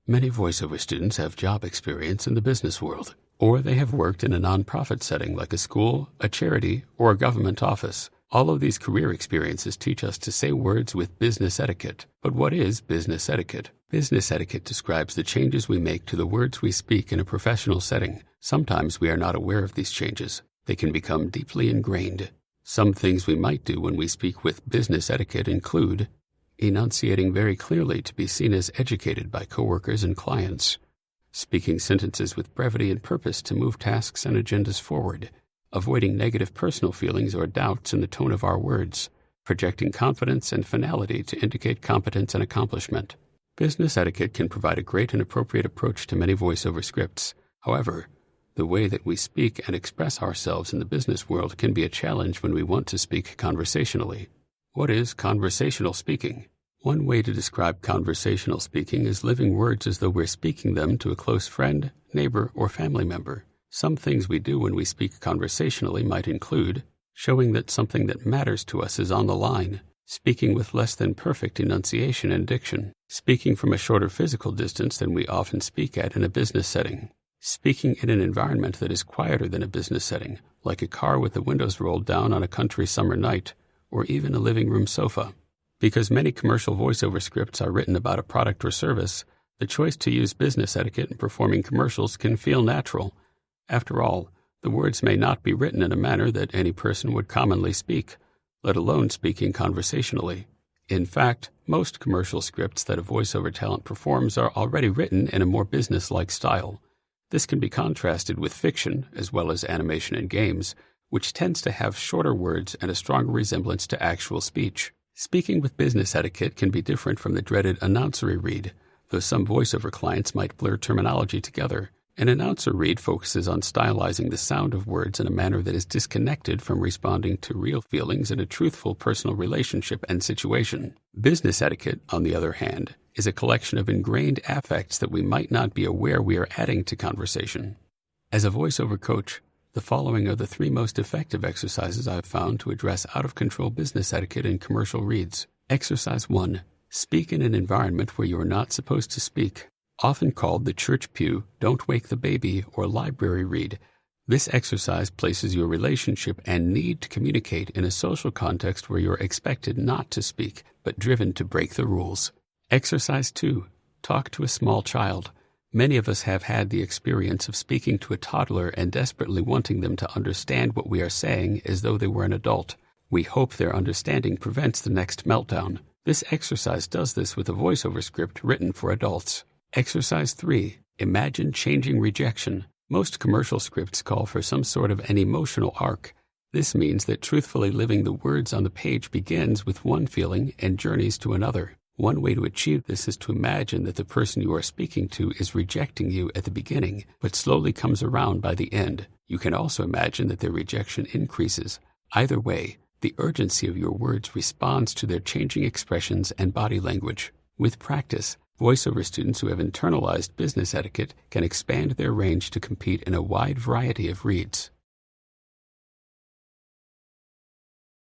Many voiceover students have job experience in the business world, or they have worked in a nonprofit setting like a school, a charity, or a government office. All of these career experiences teach us to say words with business etiquette. But what is business etiquette? Business etiquette describes the changes we make to the words we speak in a professional setting. Sometimes we are not aware of these changes. They can become deeply ingrained. Some things we might do when we speak with business etiquette include enunciating very clearly to be seen as educated by coworkers and clients, speaking sentences with brevity and purpose to move tasks and agendas forward, avoiding negative personal feelings or doubts in the tone of our words, projecting confidence and finality to indicate competence and accomplishment. Business etiquette can provide a great and appropriate approach to many voiceover scripts. However, the way that we speak and express ourselves in the business world can be a challenge when we want to speak conversationally. What is conversational speaking? One way to describe conversational speaking is living words as though we're speaking them to a close friend, neighbor, or family member. Some things we do when we speak conversationally might include showing that something that matters to us is on the line, speaking with less than perfect enunciation and diction, speaking from a shorter physical distance than we often speak at in a business setting, speaking in an environment that is quieter than a business setting, like a car with the windows rolled down on a country summer night, or even a living room sofa. Because many commercial voiceover scripts are written about a product or service, the choice to use business etiquette in performing commercials can feel natural. After all, the words may not be written in a manner that any person would commonly speak, let alone speaking conversationally. In fact, most commercial scripts that a voiceover talent performs are already written in a more business-like style. This can be contrasted with fiction, as well as animation and games, which tends to have shorter words and a stronger resemblance to actual speech. Speaking with business etiquette can be different from the dreaded announcery read, though some voiceover clients might blur terminology together. An announcer read focuses on stylizing the sound of words in a manner that is disconnected from responding to real feelings in a truthful personal relationship and situation. Business etiquette, on the other hand, is a collection of ingrained affects that we might not be aware we are adding to conversation. As a voiceover coach, the following are the 3 most effective exercises I've found to address out-of-control business etiquette in commercial reads. Exercise 1. Speak in an environment where you are not supposed to speak. Often called the church pew, don't wake the baby, or library read, this exercise places your relationship and need to communicate in a social context where you're expected not to speak, but driven to break the rules. Exercise 2. Talk to a small child. Many of us have had the experience of speaking to a toddler and desperately wanting them to understand what we are saying as though they were an adult. We hope their understanding prevents the next meltdown. This exercise does this with a voiceover script written for adults. Exercise 3. Imagine changing rejection. Most commercial scripts call for some sort of an emotional arc. This means that truthfully living the words on the page begins with one feeling and journeys to another. One way to achieve this is to imagine that the person you are speaking to is rejecting you at the beginning, but slowly comes around by the end. You can also imagine that their rejection increases. Either way, the urgency of your words responds to their changing expressions and body language. With practice, voiceover students who have internalized business etiquette can expand their range to compete in a wide variety of reads.